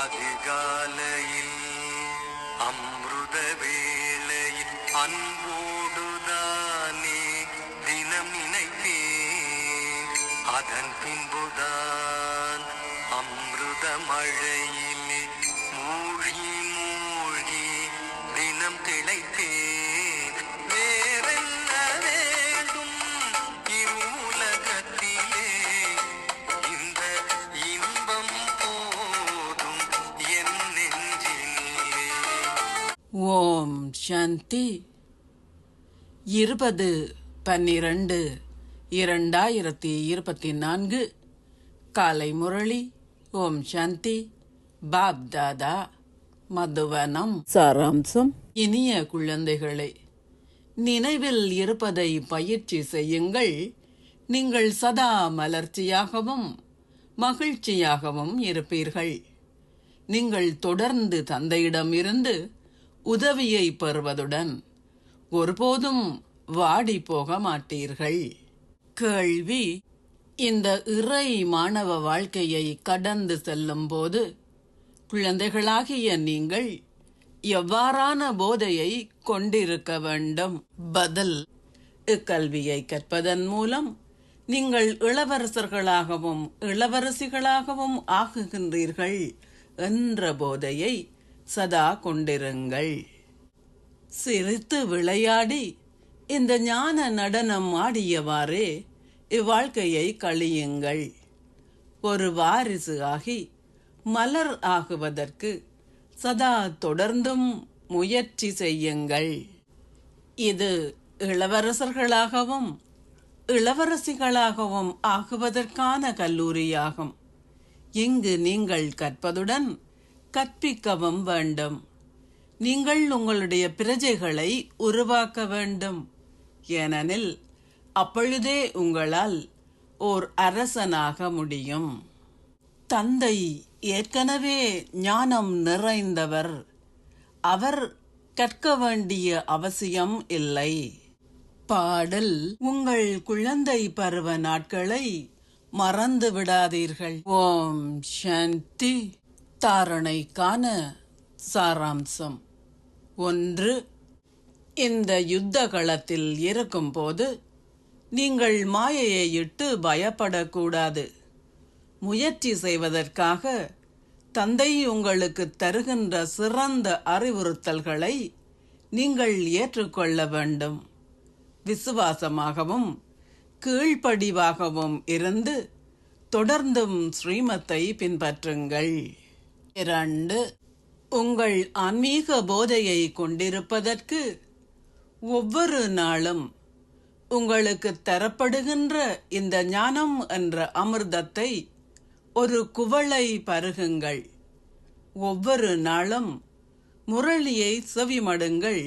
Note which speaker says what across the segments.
Speaker 1: அதிகாலையில் அம்ருத வேளையில் அன்போடுதானே தினம் நினைப்பேன். அதன் பின்புதான் அம்ருத மழையிலே மூழ்கி மூழ்கி தினம் திளைப்பேன். வேறென்ன வேண்டும் இவ்வுலகத்திலே, இந்த இன்பம் போதும் என் நெஞ்சினிலே.
Speaker 2: ஓம் சாந்தி. 20/12/2024 காலை முரளி. ஓம் சாந்தி. பாப் தாதா, மதுவனம். சாராம்சம். இனிய குழந்தைகளே, நினைவில் இருப்பதை பயிற்சி செய்யுங்கள். நீங்கள் சதா மலர்ச்சியாகவும் மகிழ்ச்சியாகவும் இருப்பீர்கள். நீங்கள் தொடர்ந்து தந்தையிடமிருந்து உதவியை பெறுவதுடன் ஒருபோதும் வாடி போக மாட்டீர்கள். கேள்வி: இந்த இறை மாணவ வாழ்க்கையை கடந்து செல்லும் போது குழந்தைகளாகிய நீங்கள் எவ்வாறான போதையை கொண்டிருக்க வேண்டும்? பதில்: இக்கல்வியை கற்பதன் மூலம் நீங்கள் இளவரசர்களாகவும் இளவரசிகளாகவும் ஆகுகின்றீர்கள் என்ற போதையை சதா கொண்டிருங்கள். சிரித்து விளையாடி இந்த ஞான நடனம் ஆடியவாறே இவ்வாழ்க்கையை கழியுங்கள். ஒரு வாரிசு ஆகி மலர் ஆகுவதற்கு சதா தொடர்ந்தும் முயற்சி செய்யுங்கள். இது இளவரசர்களாகவும் இளவரசிகளாகவும் ஆகுவதற்கான கல்லூரியாகும். இங்கு நீங்கள் கற்பதுடன் கற்பிக்கவும் வேண்டும். நீங்கள் உங்களுடைய பிரஜைகளை உருவாக்க வேண்டும். ஏனெனில் அப்பொழுதே உங்களால் ஓர் அரசனாக முடியும். தந்தை ஏற்கனவே ஞானம் நிறைந்தவர். அவர் கற்க வேண்டிய அவசியம் இல்லை. பாடல்: உங்கள் குழந்தை பருவ நாட்களை மறந்து விடாதீர்கள். ஓம் சாந்தி. தாரணைக்கான சாராம்சம். 1. இந்த யுத்த களத்தில் இருக்கும்போது நீங்கள் மாயையை இட்டு பயப்படக்கூடாது. முயற்சி செய்வதற்காக தந்தை உங்களுக்கு தருகின்ற சிறந்த அறிவுறுத்தல்களை நீங்கள் ஏற்றுக்கொள்ள வேண்டும். விசுவாசமாகவும் கீழ்ப்படிவாகவும் இருந்து தொடர்ந்தும் ஸ்ரீமத்தை பின்பற்றுங்கள். 2. உங்கள் ஆன்மீக போதையை கொண்டிருப்பதற்கு ஒவ்வொரு நாளும் உங்களுக்கு தரப்படுகின்ற இந்த ஞானம் என்ற அமிர்தத்தை ஒரு குவளை பருகுங்கள். ஒவ்வொரு நாளும் முரளியை செவிமடுங்கள்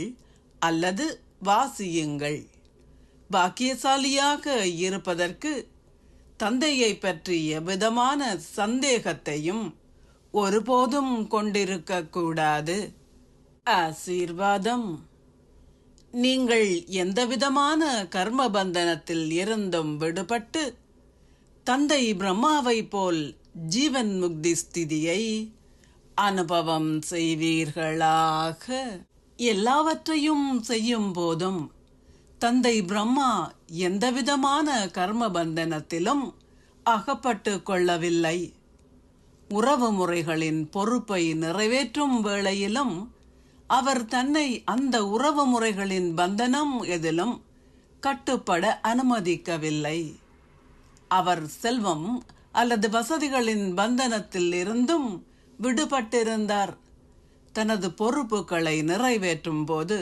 Speaker 2: அல்லது வாசியுங்கள். பாக்கியசாலியாக இருப்பதற்கு தந்தையை பற்றிய விதமான சந்தேகத்தையும் ஒருபோதும் கொண்டிருக்க கூடாது. ஆசீர்வாதம். நீங்கள் எந்தவிதமான கர்ம பந்தனத்தில் இருந்தும் விடுபட்டு தந்தை பிரம்மாவை போல் ஜீவன் முக்தி ஸ்திதியை அனுபவம் செய்வீர்களாக. எல்லாவற்றையும் செய்யும் போதும் தந்தை பிரம்மா எந்தவிதமான கர்ம பந்தனத்திலும் அகப்பட்டு கொள்ளவில்லை. உறவு முறைகளின் பொறுப்பை நிறைவேற்றும் வேளையிலும் அவர் தன்னை அந்த உறவு முறைகளின் பந்தனம் எதிலும் கட்டுப்பட அனுமதிக்கவில்லை. அவர் செல்வம் அல்லது வசதிகளின் பந்தனத்தில் இருந்தும் விடுபட்டிருந்தார். தனது பொறுப்புகளை நிறைவேற்றும் போது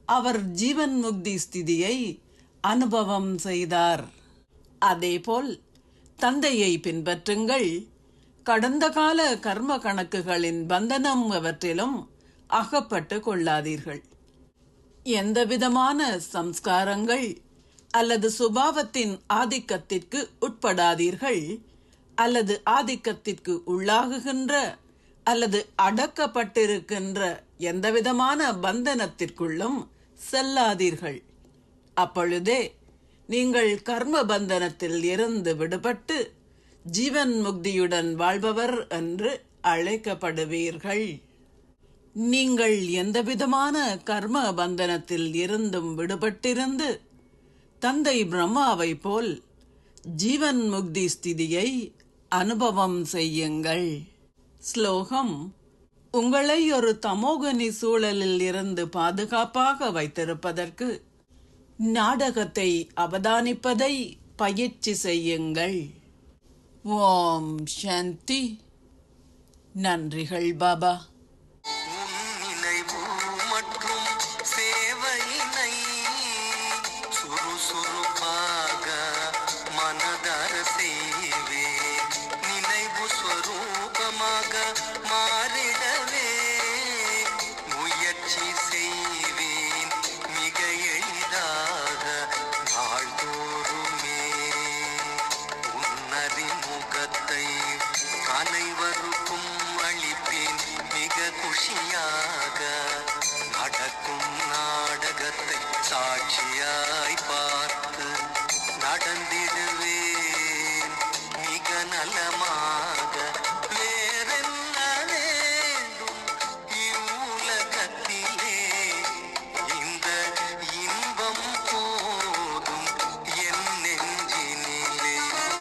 Speaker 2: அவர் ஜீவன் முக்தி ஸ்திதியை அனுபவம் செய்தார். அதேபோல் தந்தையை பின்பற்றுங்கள். கடந்த கால கர்ம கணக்குகளின் பந்தனம் அவற்றிலும் அகப்பட்டு கொள்ளாதீர்கள். எந்தவிதமான சம்ஸ்காரங்கள் அல்லது சுபாவத்தின் ஆதிக்கத்திற்கு உட்படாதீர்கள் அல்லது ஆதிக்கத்திற்கு உள்ளாகுகின்ற அல்லது அடக்கப்பட்டிருக்கின்ற எந்தவிதமான பந்தனத்திற்குள்ளும் செல்லாதீர்கள். அப்பொழுதே நீங்கள் கர்ம பந்தனத்தில் இருந்து விடுபட்டு ஜீவன் முக்தியுடன் வாழ்பவர் என்று அழைக்கப்படுவீர்கள். நீங்கள் எந்தவிதமான கர்ம பந்தனத்தில் இருந்தும் விடுபட்டிருந்து தந்தை பிரம்மாவை போல் ஜீவன் முக்தி ஸ்திதியை அனுபவம் செய்யுங்கள். ஸ்லோகம்: உங்களை ஒரு தமோகனி சூழலில் இருந்து பாதுகாப்பாக வைத்திருப்பதற்கு நாடகத்தை அவதானிப்பதை பயிற்சி செய்யுங்கள். ஓம் சாந்தி. நன்றிகள் பாபா.
Speaker 1: உன் நினைவு மற்றும் சேவையினை சுறுசுறுப்பாக மனதார செய்வே, நினைவு ஸ்வரூபமாக மாறிடவே முயற்சி செய்வேன் மிக எளிதாக நாள்தோறுமே. உன்னறிமுகத்தை அனைவருக்கும் அளிப்பேன் மிக குஷியாக, நடக்கும் நாடகத்தை சாட்சியாக